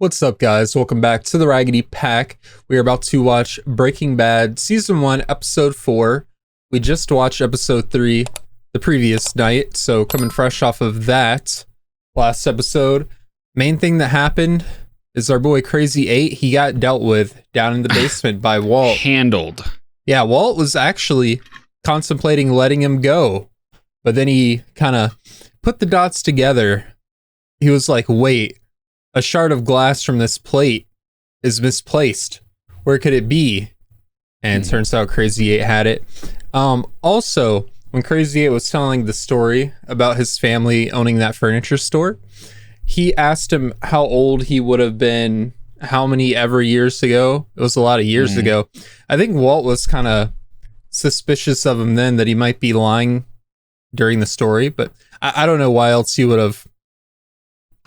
What's up, guys? Welcome back to the Raggedy Pack. We are about to watch Breaking Bad Season 1, Episode 4. We just watched Episode 3 the previous night, so coming fresh off of that last episode. Main thing that happened is our boy Crazy 8, he got dealt with down in the basement by Walt. Handled. Yeah, Walt was actually contemplating letting him go, but then he kind of put the dots together. He was like, wait, a shard of glass from this plate is misplaced. Where could it be? And turns out Crazy 8 had it. Also, when Crazy 8 was telling the story about his family owning that furniture store, he asked him how old he would have been, how many ever years ago. It was a lot of years ago. I think Walt was kind of suspicious of him then, that he might be lying during the story, but I don't know why else he would have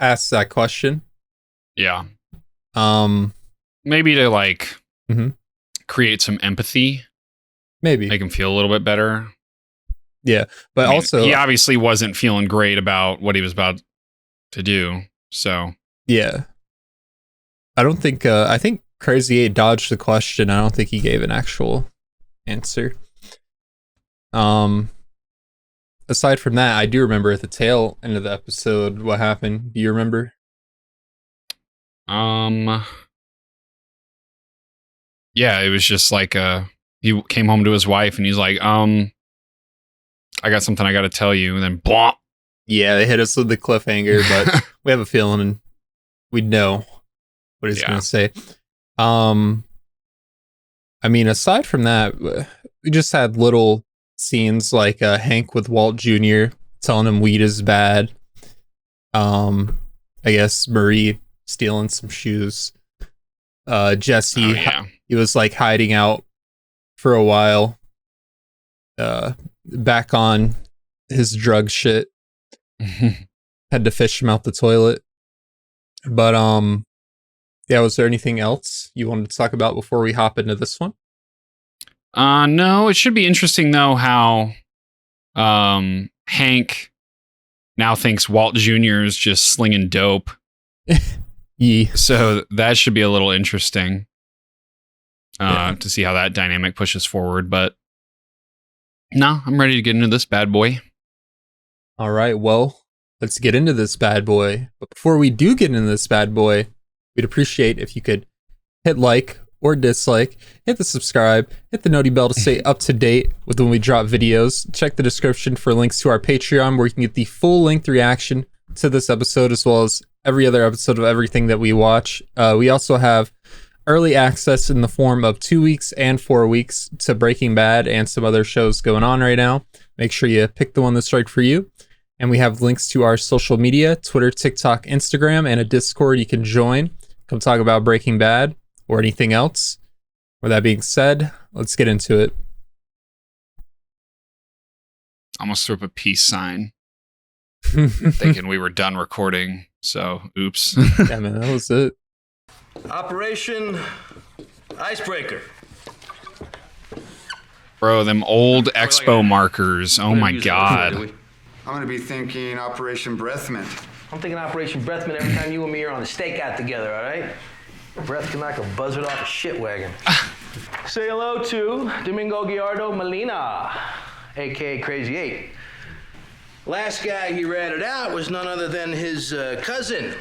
asked that question. Yeah. Maybe to like create some empathy. Maybe. Make him feel a little bit better. Yeah. But also, he obviously wasn't feeling great about what he was about to do. So yeah. I think Crazy 8 dodged the question. I don't think he gave an actual answer. Aside from that, I do remember at the tail end of the episode what happened. Do you remember? Yeah, it was just like he came home to his wife and he's like, I got something I got to tell you, and then blah. Yeah, they hit us with the cliffhanger, but we have a feeling we'd know what he's going to say. I mean, aside from that, we just had little scenes like Hank with Walt Jr. telling him weed is bad. I guess Marie stealing some shoes. Jesse, he was like hiding out for a while. Back on his drug shit. Had to fish him out the toilet. But yeah, was there anything else you wanted to talk about before we hop into this one? No, it should be interesting though how Hank now thinks Walt Jr. is just slinging dope. Yeah. So that should be a little interesting to see how that dynamic pushes forward. But no, I'm ready to get into this bad boy. All right, well, let's get into this bad boy. But before we do get into this bad boy, we'd appreciate if you could hit like or dislike, hit the subscribe, hit the noti bell to stay up to date with when we drop videos. Check the description for links to our Patreon, where you can get the full-length reaction to this episode, as well as every other episode of everything that we watch. We also have early access in the form of 2 weeks and 4 weeks to Breaking Bad and some other shows going on right now. Make sure you pick the one that's right for you. And we have links to our social media, Twitter, TikTok, Instagram, and a Discord you can join. Come talk about Breaking Bad or anything else. With that being said, let's get into it. Almost threw up a peace sign. Thinking we were done recording. So, oops. Yeah, man, that was it. Operation Icebreaker. Bro, them old expo markers. Oh my god. I'm gonna be thinking Operation Breath Mint. I'm thinking Operation Breath Mint every time you and me are on the stakeout together, all right? Breath can knock a buzzard off a shit wagon. Say hello to Domingo Gallardo Molina, a.k.a. Crazy 8. Last guy he ratted out was none other than his cousin,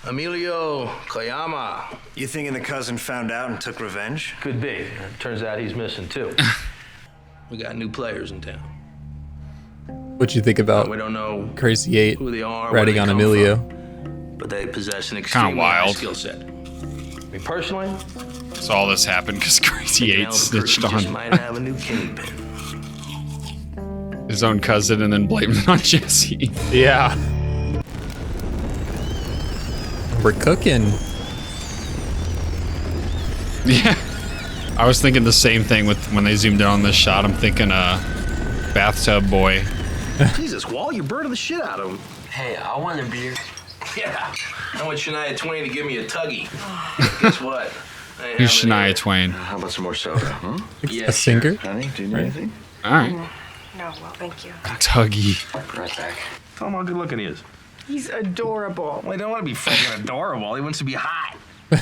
Emilio Koyama. You thinking the cousin found out and took revenge? Could be. Turns out he's missing, too. We got new players in town. What'd you think about We don't know Crazy 8 who they are, ratting on Emilio? but they possess an extremely high skill set. Me personally, So all this happened because Crazy 8 snitched just on might have a new kingpin. his own cousin and then blamed it on Jesse. Yeah. We're cooking. Yeah. I was thinking the same thing with when they zoomed in on this shot. I'm thinking bathtub boy. Jesus, Wall, you're burning the shit out of him. Hey, I want a beer. Yeah. I want Shania Twain to give me a tuggy. Guess what? Who's Shania Twain? How about some more soda, huh? A singer? Honey, do you need anything? All right. No, well, thank you. Tuggy. Right back. Tell him how good looking he is. He's adorable. Well, he don't want to be fucking adorable. He wants to be hot.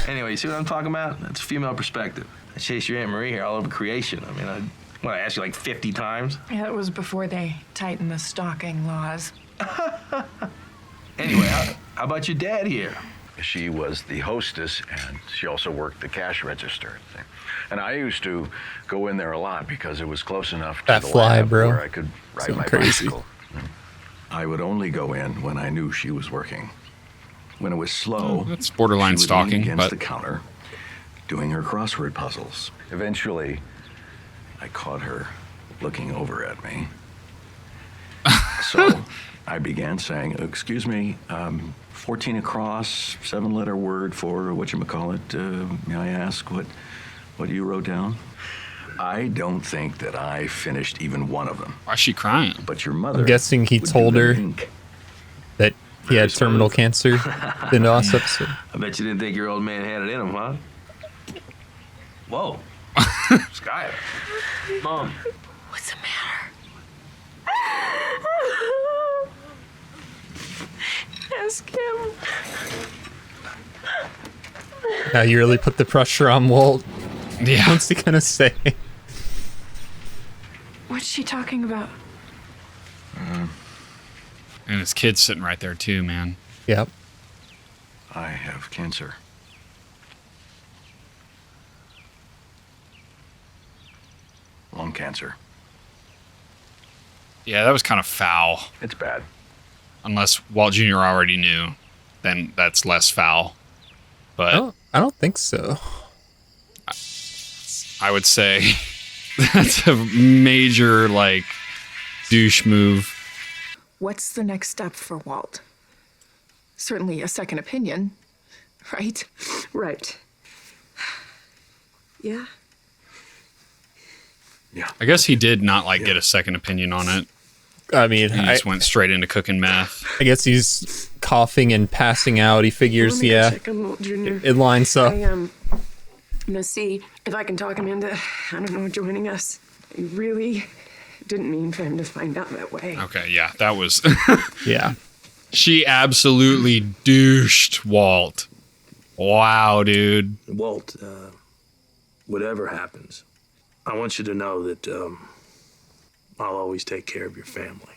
Anyway, you see what I'm talking about? That's female perspective. I chased your Aunt Marie here all over creation. I mean, I asked you like 50 times? Yeah, that was before they tightened the stalking laws. Anyway, how about your dad here? She was the hostess, and she also worked the cash register thing. And I used to go in there a lot because it was close enough to That the fly, lab bro. where I could ride Something my crazy. bicycle. I would only go in when I knew she was working. When it was slow, That's borderline she would lean stalking, against but the counter, doing her crossword puzzles. Eventually, I caught her looking over at me. So I began saying, "Excuse me, 14 across, 7-letter word for whatchamacallit. May I ask what you wrote down?" I don't think that I finished even one of them. why is she crying? But your mother. I'm guessing he would do told the her pink. that he had Very terminal smooth. cancer in the last episode. I bet you didn't think your old man had it in him, huh? Whoa. Sky. Mom. What's the matter? Ask him. Now you really put the pressure on Walt. Yeah. What's he gonna say? What's she talking about? And his kid's sitting right there too, man. Yep. I have cancer. Lung cancer. Yeah, that was kind of foul. It's bad. Unless Walt Jr. already knew, then that's less foul. But I don't think so. I would say that's a major, like, douche move. What's the next step for Walt? Certainly a second opinion, right? Right. Yeah. Yeah. I guess he did not, like, get a second opinion on it. I mean, He just went straight into cooking meth. I guess he's coughing and passing out. He figures, yeah, Check on Walt Jr. it lines up. I'm gonna see if I can talk him into, I don't know, joining us. I really didn't mean for him to find out that way. Okay, yeah, that was... Yeah. She absolutely douched Walt. Wow, dude. Walt, whatever happens, I want you to know that I'll always take care of your family.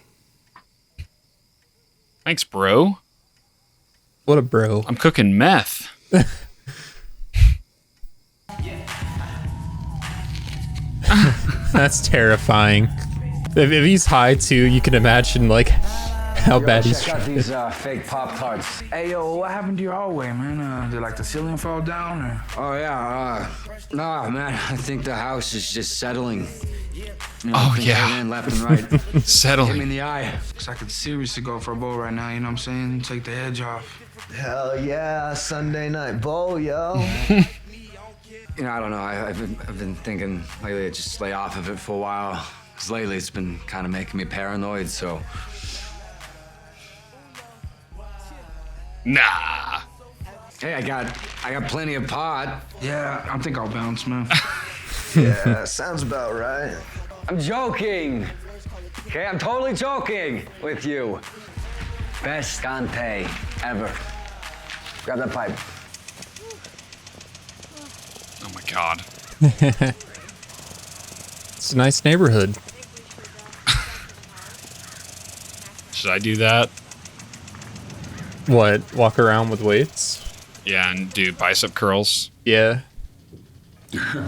Thanks, bro. What a bro. I'm cooking meth. That's terrifying. If he's high too, you can imagine like how bad he's. Check out these fake Pop-Tarts. Hey, yo, what happened to your hallway, man? Did like the ceiling fall down or? Oh, yeah, nah, man, I think the house is just settling. You know, Oh, things yeah. hit in left and right. Hit me in Settling. the eye. Cause I could seriously go for a bowl right now, you know what I'm saying? Take the edge off. Hell yeah, Sunday night bowl, yo. You know, I don't know. I've been thinking lately to just lay off of it for a while. Cause lately it's been kind of making me paranoid. So Nah. hey, I got plenty of pot. Yeah, I think I'll bounce, man. Yeah, sounds about right. I'm joking. Okay, I'm totally joking with you. Best Dante ever. Grab that pipe. Oh my god. It's a nice neighborhood. Should I do that? What? Walk around with weights? Yeah, and do bicep curls. Yeah.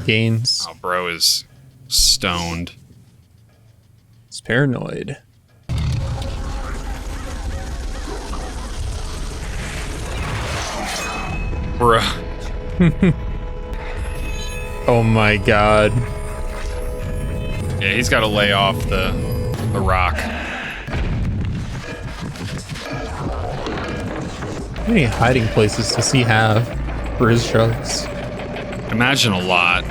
Gains. Oh, bro is stoned. It's paranoid. Bruh. Oh my god. Yeah, he's got to lay off the rock. How many hiding places does he have for his drugs? Imagine a lot.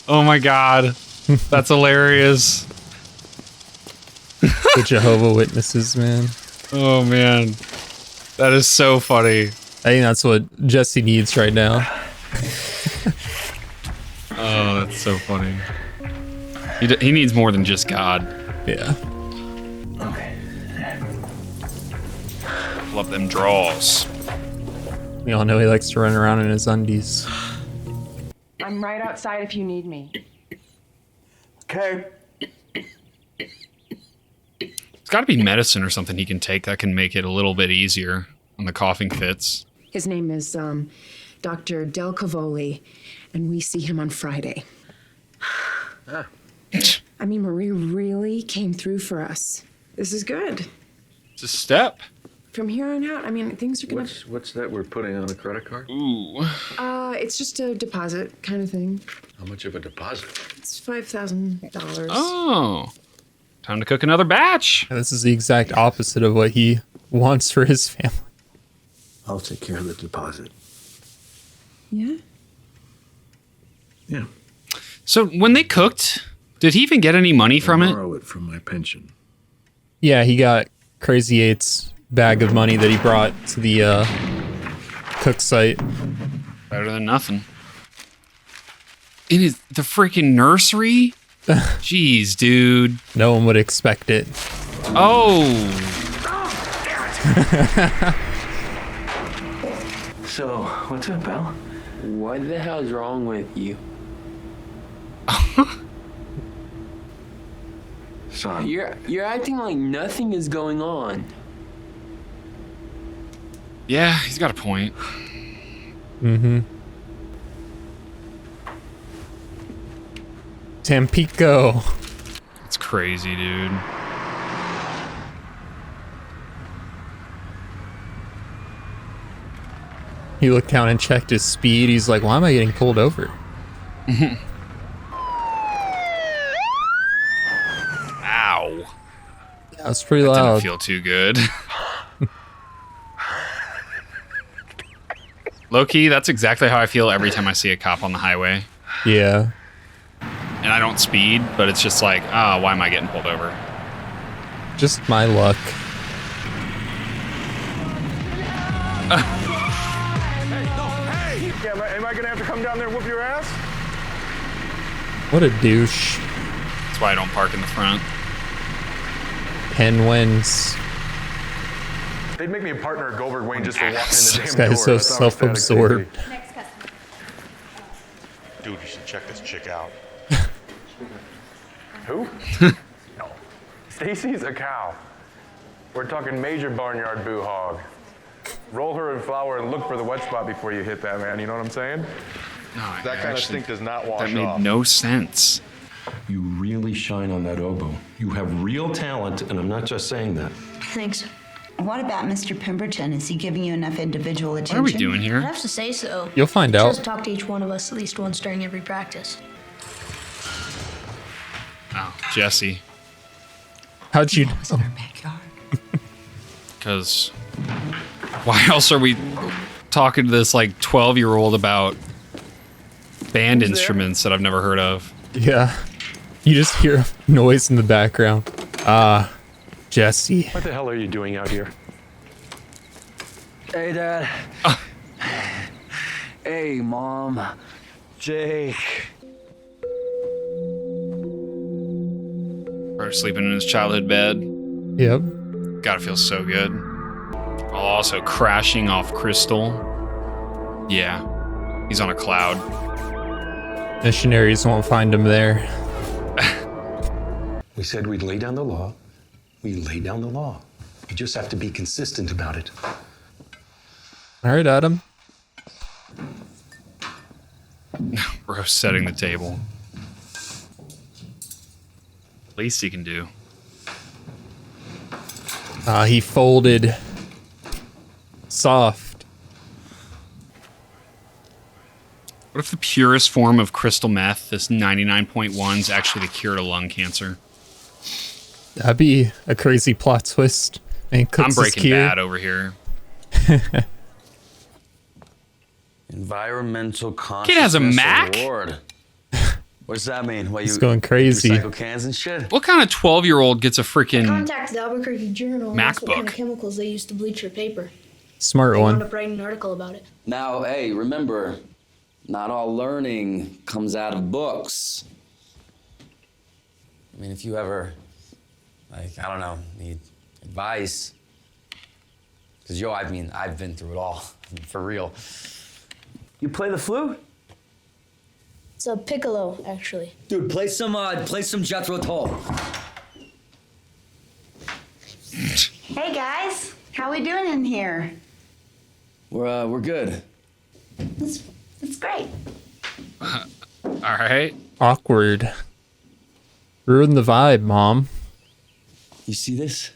Oh my god. That's hilarious. The Jehovah Witnesses, man. Oh man. That is so funny. I think that's what Jesse needs right now. Oh, that's so funny. He needs more than just God. Yeah. Love them draws. We all know he likes to run around in his undies. I'm right outside if you need me. Okay. It's got to be medicine or something he can take that can make it a little bit easier on the coughing fits. His name is Dr. Del Cavoli, and we see him on Friday. I mean, Marie really came through for us. This is good. It's a step. From here on out, I mean, things are gonna... What's that we're putting on a credit card? Ooh. It's just a deposit kind of thing. How much of a deposit? It's $5,000. Oh. Time to cook another batch. This is the exact opposite of what he wants for his family. I'll take care of the deposit. Yeah? Yeah. So when they cooked, did he even get any money from it? Borrow it from my pension. Yeah, he got Crazy 8's bag of money that he brought to the cook site. Better than nothing. In the freaking nursery? Jeez, dude. No one would expect it. Oh. So, what's up, Al? What the hell's wrong with you? Son. You're acting like nothing is going on. Yeah, he's got a point. Mm-hmm. Tampico. It's crazy, dude. He looked down and checked his speed. He's like, why am I getting pulled over? Ow. That was pretty That loud. didn't feel too good. Low-key, that's exactly how I feel every time I see a cop on the highway. Yeah. And I don't speed, but it's just like, why am I getting pulled over? Just my luck. Am I gonna have to come down there and whoop your ass? What a douche. That's why I don't park in the front. Ken wins. They'd make me a partner at Goldberg Wayne just for walking in the This damn guy door. is so That's how ecstatic they'd self-absorbed. be. Dude, you should check this chick out. Who? No. Stacy's a cow. We're talking major barnyard boo hog. Roll her in flour and look for the wet spot before you hit that, man. You know what I'm saying? No, That kind of stink does not wash That made off. no sense. You really shine on that oboe. You have real talent, and I'm not just saying that. Thanks. What about Mr. Pemberton? Is he giving you enough individual attention? What are we doing here? I'd have to say so. You'll find He out. tries to talk to each one of us at least once during every practice. Oh, Jesse. How'd you know? Because why else are we talking to this like 12-year-old about band instruments that I've never heard of? Yeah. You just hear a noise in the background. Jesse. What the hell are you doing out here? Hey, Dad. Hey, Mom. Jake. Or sleeping in his childhood bed. Yep. Gotta feel so good. While also crashing off Crystal. Yeah. He's on a cloud. Missionaries won't find him there. We said we'd lay down the law. We lay down the law. You just have to be consistent about it. All right, Adam. Rose setting the table. Least he can do. He folded. Soft. What if the purest form of crystal meth, this 99.1, is actually the cure to lung cancer? That'd be a crazy plot twist. And I'm Breaking Bad over here. Environmental Consciousness Kid has a Mac? Award. What's that mean? What, He's going crazy. Recycle cans and shit? What kind of 12-year-old gets a freaking Contacted Albuquerque Journal and asked what kind MacBook? of chemicals they use to bleach your paper. Smart They wound one. up writing an article about it. Now, hey, remember, Not all learning comes out of books. I mean, if you ever, like, I don't know, need advice, because I mean, I've been through it all, for real. You play the flute? It's a piccolo, actually. Dude, play some Jethro Tull. Hey guys, how we doing in here? We're good. It's great. All right. Awkward. Ruin the vibe, Mom. You see this?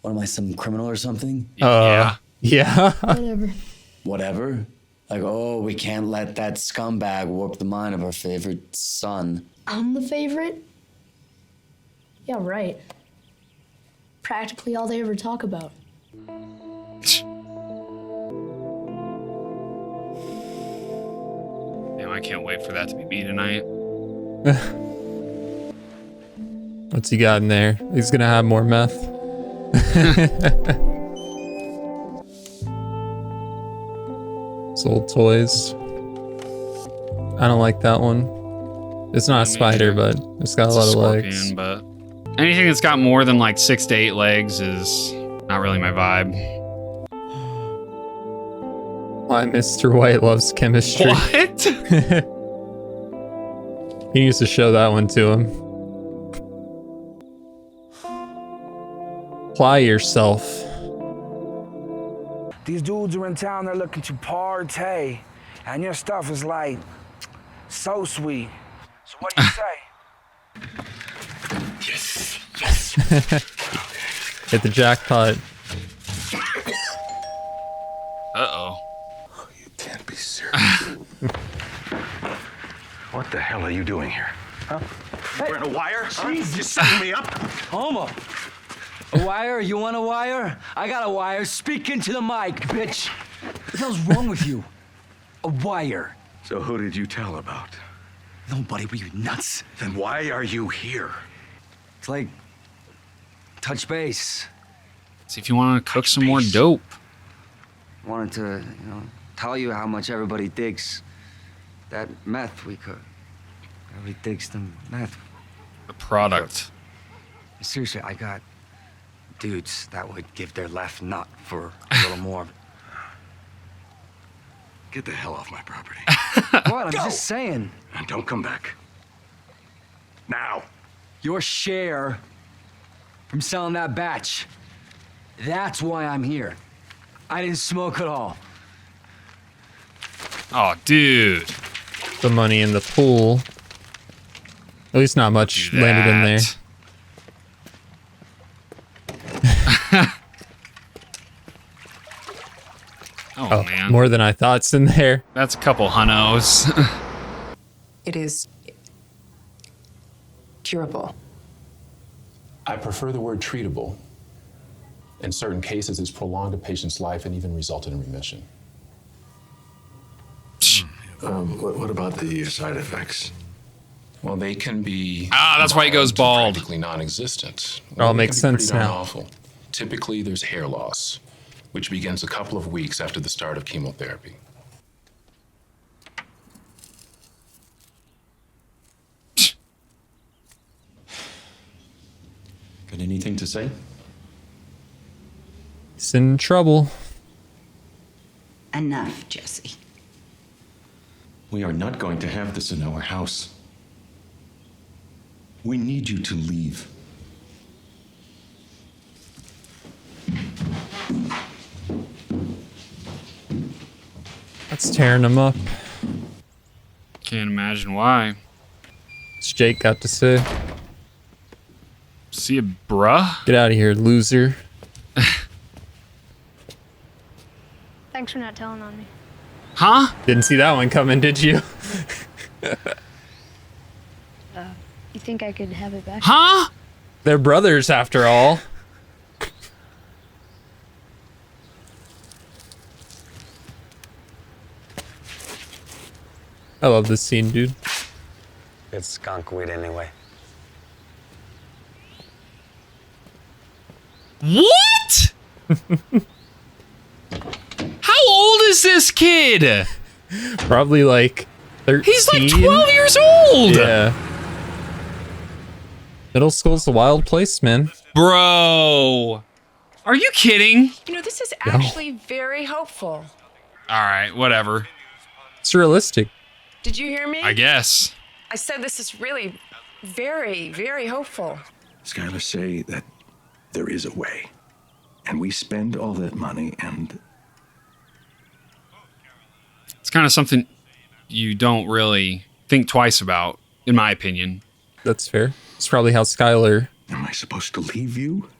What am I, some criminal or something? Yeah. Whatever. Whatever? Like, oh, we can't let that scumbag warp the mind of our favorite son. I'm the favorite? Yeah, right. Practically all they ever talk about. Damn, I can't wait for that to be me tonight. What's he got in there? He's gonna have more meth. Sold toys. I don't like that one. It's not a spider, but it's got a lot of legs. But anything that's got more than like 6 to 8 legs is not really my vibe. Why Mr. White loves chemistry. What? He needs to show that one to him. Apply yourself. These dudes are in town, they're looking to party. And your stuff is like, so sweet. So what do you say? Yes, yes. Hit the jackpot. Uh-oh. You can't be serious. What the hell are you doing here? Huh? You wearing a wire? Huh? You setting me up? Homo. A wire? You want a wire? I got a wire. Speak into the mic, bitch. What the hell's wrong with you? A wire. So who did you tell about? Nobody. Were you nuts? Then why are you here? It's like touch base. See if you want to cook some more dope. Wanted to, tell you how much everybody digs that meth we cook. Everybody digs the meth. The product. Seriously, I got dudes that would give their left nut for a little more. Get the hell off my property. What? I'm just saying. And don't come back. Now. Your share from selling that batch. That's why I'm here. I didn't smoke at all. Oh, dude. The money in the pool. At least not much landed in there. Oh, man. More than I thought's in there. That's a couple hunnos. It is curable. I prefer the word treatable. In certain cases, it's prolonged a patient's life and even resulted in remission. What about the side effects? Well, they can be... that's why he goes bald. Practically non-existent. It all makes sense pretty darn now. Awful. Typically, there's hair loss, which begins a couple of weeks after the start of chemotherapy. Got anything to say? He's in trouble. Enough, Jesse. We are not going to have this in our house. We need you to leave. That's tearing him up. Can't imagine why. What's Jake got to say? See ya, bruh. Get out of here, loser. Thanks for not telling on me. Huh? Didn't see that one coming, did you? You think I could have it back? Huh? They're brothers after all. I love this scene, dude. It's skunk weed anyway. What? How old is this kid? probably like 13. He's like 12 years old. Yeah. Middle school's a wild place, man. Bro. Are you kidding? You know, this is No. actually very hopeful. All right, whatever. It's realistic. Did you hear me? I guess. I said this is really very, very hopeful. Skylar, say that there is a way. And we spend all that money and It's kind of something you don't really think twice about, in my opinion. That's fair. It's probably how Skylar. am I supposed to leave you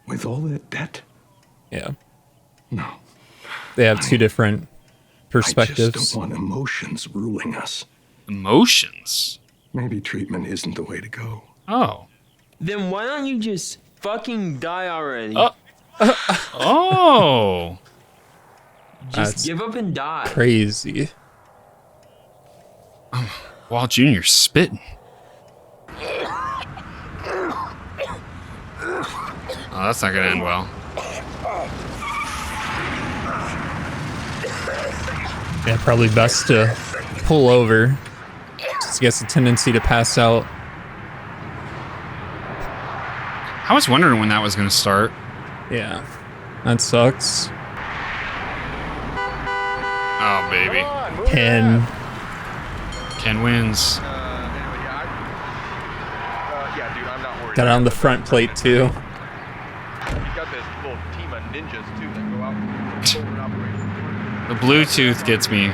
with all that debt? Yeah. No. They have two different I perspectives. just don't want emotions ruling us. Emotions? Maybe treatment isn't the way to go. Oh. Then why don't you just fucking die already? Oh. Just That's give up and die. crazy. Walt Jr. spitting. Oh, that's not gonna end well. Yeah, probably best to pull over. Just gets a tendency to pass out. I was wondering when that was gonna start. Yeah. That sucks. Oh, baby. Ken. Ken wins. Yeah, dude, I'm not worried. Got it on the front plate, too. He's got this little team of ninjas, too, that go out and forward operation. The Bluetooth gets me.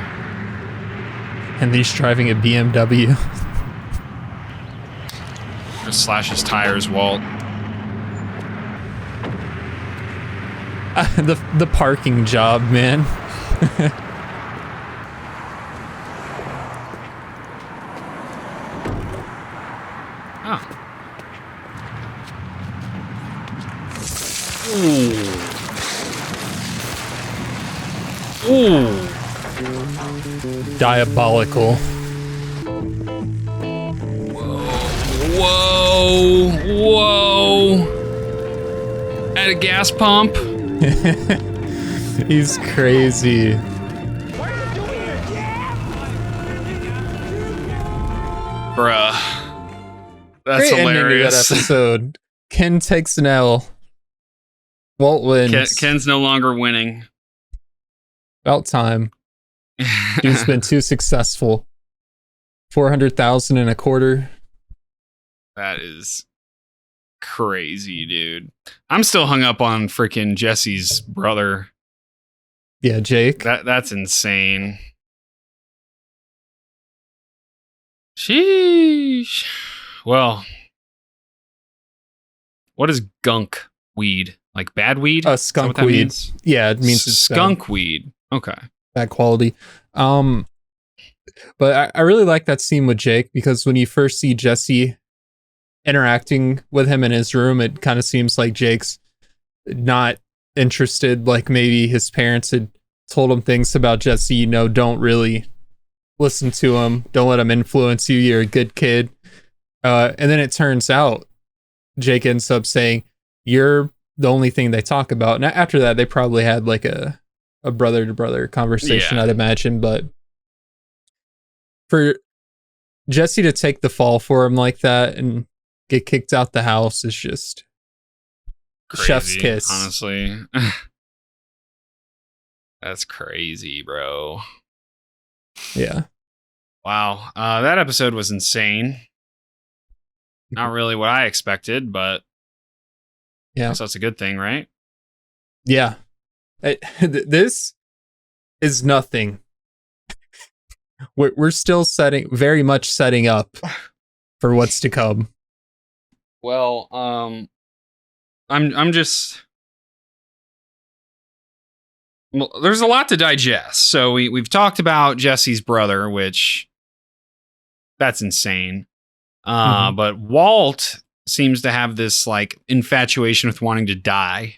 And he's driving a BMW. Just slash his tires, Walt. The parking job, man. Oh. Ooh. Diabolical. Whoa. Whoa. At a gas pump. He's crazy. Bruh. That's Great hilarious. ending to that episode. Ken takes an L. Walt wins. Ken's no longer winning. About time. Dude's been too successful. 400,000 in a quarter. That is crazy, dude. I'm still hung up on freaking Jesse's brother. Yeah, Jake. That's insane. Sheesh. Well, what is gunk weed? Like bad weed? Is that what Skunk that weed. means? Yeah, it means it's skunk weed. Okay. bad quality. But I really like that scene with Jake, because when you first see Jesse interacting with him in his room, it kind of seems like Jake's not interested. Like maybe his parents had told him things about Jesse, you know, don't really listen to him. Don't let him influence you. You're a good kid. And then it turns out Jake ends up saying, you're the only thing they talk about. And after that, they probably had like a brother to brother conversation, Yeah. I'd imagine. But for Jesse to take the fall for him like that and get kicked out the house is just chef's Crazy, kiss. honestly. That's crazy, bro. Yeah. Wow. That episode was insane. Not really what I expected, but Yeah. I guess that's a good thing, right? Yeah. This is nothing. We're still very much setting up for what's to come. Well, I'm just. Well, there's a lot to digest. So we've talked about Jesse's brother, which that's insane. But Walt seems to have this like infatuation with wanting to die.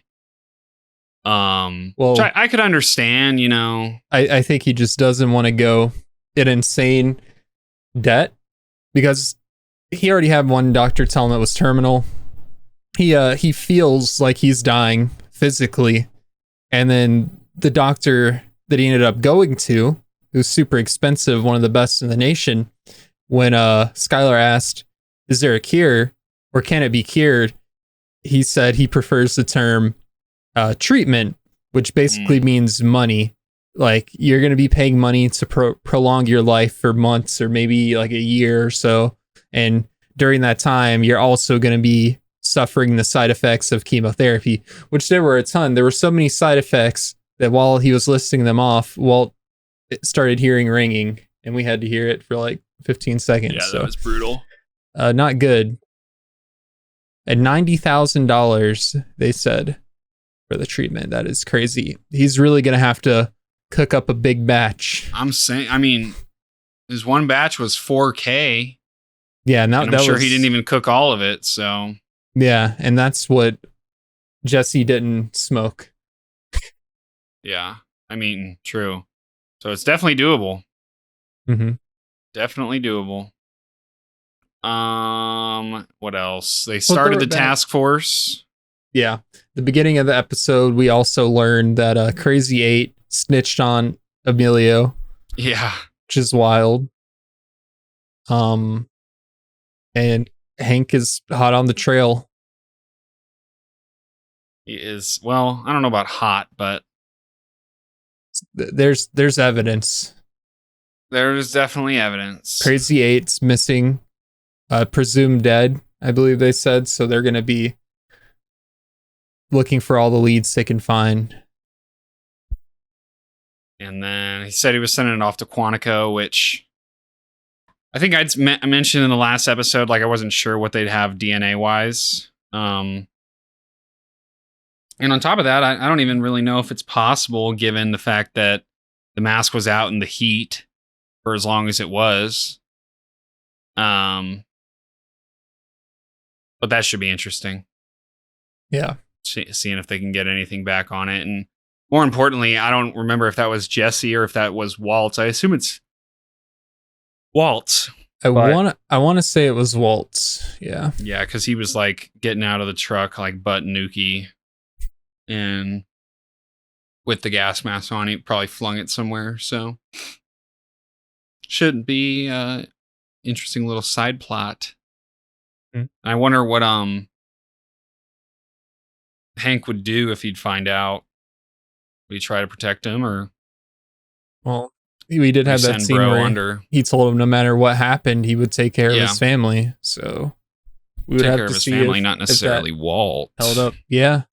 Which I could understand, you know. I think he just doesn't want to go in insane debt, because he already had one doctor tell him it was terminal. He feels like he's dying physically, and then the doctor that he ended up going to, It was super expensive, one of the best in the nation. When Skylar asked, is there a cure or can it be cured? He said he prefers the term treatment, which basically means money. Like you're going to be paying money to prolong your life for months or maybe like a year or so. And during that time, you're also going to be suffering the side effects of chemotherapy, which there were a ton. There were so many side effects that while he was listing them off, Walt started hearing ringing and we had to hear it for like 15 seconds. Yeah, so that was brutal. Not good. At $90,000, they said, for the treatment. That is crazy. He's really going to have to cook up a big batch. I'm saying, I mean, his one batch was 4K. Yeah, and I'm sure he didn't even cook all of it. So yeah, and that's what Jesse didn't smoke. Yeah, I mean, true. So it's definitely doable. Mm-hmm. Definitely doable. What else? They started the task force. Yeah. The beginning of the episode, we also learned that Crazy 8 snitched on Emilio. Yeah. Which is wild. And Hank is hot on the trail. He is, well, I don't know about hot, but there's evidence. There's definitely evidence. Crazy 8's missing, presumed dead, I believe they said. So they're going to be looking for all the leads they can find. And then he said he was sending it off to Quantico, which I think I'd mentioned in the last episode, like I wasn't sure what they'd have DNA wise. And on top of that, I don't even really know if it's possible given the fact that the mask was out in the heat for as long as it was. But that should be interesting. Yeah. Seeing if they can get anything back on it. And more importantly, I don't remember if that was Jesse or if that was Waltz. I assume it's Waltz. I want to say it was Waltz. Yeah. Yeah, because he was like getting out of the truck like butt nookie. And with the gas mask on, he probably flung it somewhere. So should be interesting little side plot. Mm. I wonder what Hank would do if he'd find out. Would he try to protect him or? Well, we did have that scene where he told him no matter what happened, he would take care of his family. So we would take have care to of his see family, not necessarily if Walt. held up. Yeah,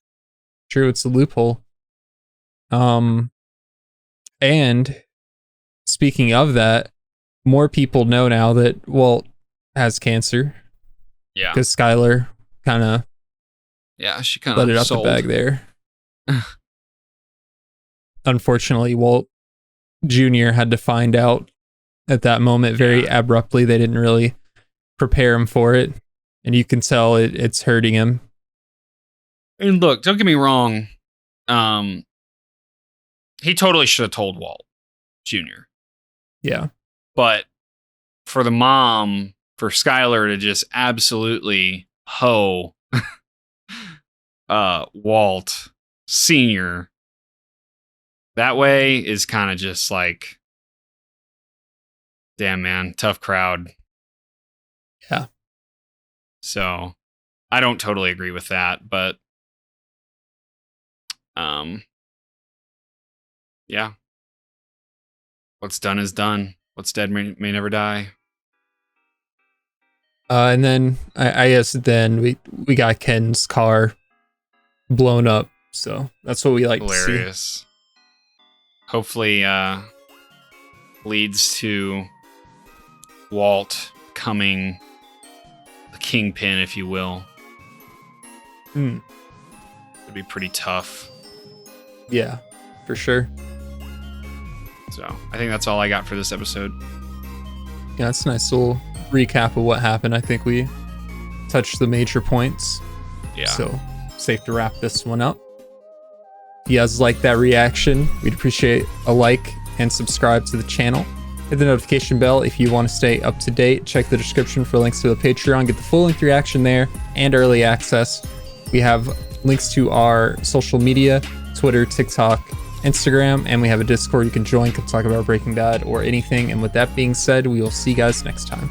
true. It's a loophole. And speaking of that, more people know now that Walt has cancer. Yeah, because Skylar kind of she kind let of it out the bag there. Unfortunately, Walt Jr. had to find out at that moment very abruptly. They didn't really prepare him for it, and you can tell it's hurting him. And look, don't get me wrong. He totally should have told Walt Jr. Yeah. But for the mom, for Skylar to just absolutely hoe Walt Sr. that way is kind of just like, damn, man, tough crowd. Yeah. So I don't totally agree with that, but yeah. What's done is done. What's dead may never die. And then I guess then we got Ken's car blown up. So that's what we like Hilarious. to see. Hopefully leads to Walt becoming the kingpin, if you will. It'd be pretty tough. Yeah, for sure. So I think that's all I got for this episode. Yeah, that's a nice little recap of what happened. I think we touched the major points. Yeah. So safe to wrap this one up. If you guys like that reaction, we'd appreciate a like and subscribe to the channel. Hit the notification bell if you want to stay up to date. Check the description for links to the Patreon. Get the full length reaction there and early access. We have links to our social media, Twitter, TikTok, Instagram, and we have a Discord you can join, can talk about Breaking Bad or anything. And with that being said, we will see you guys next time.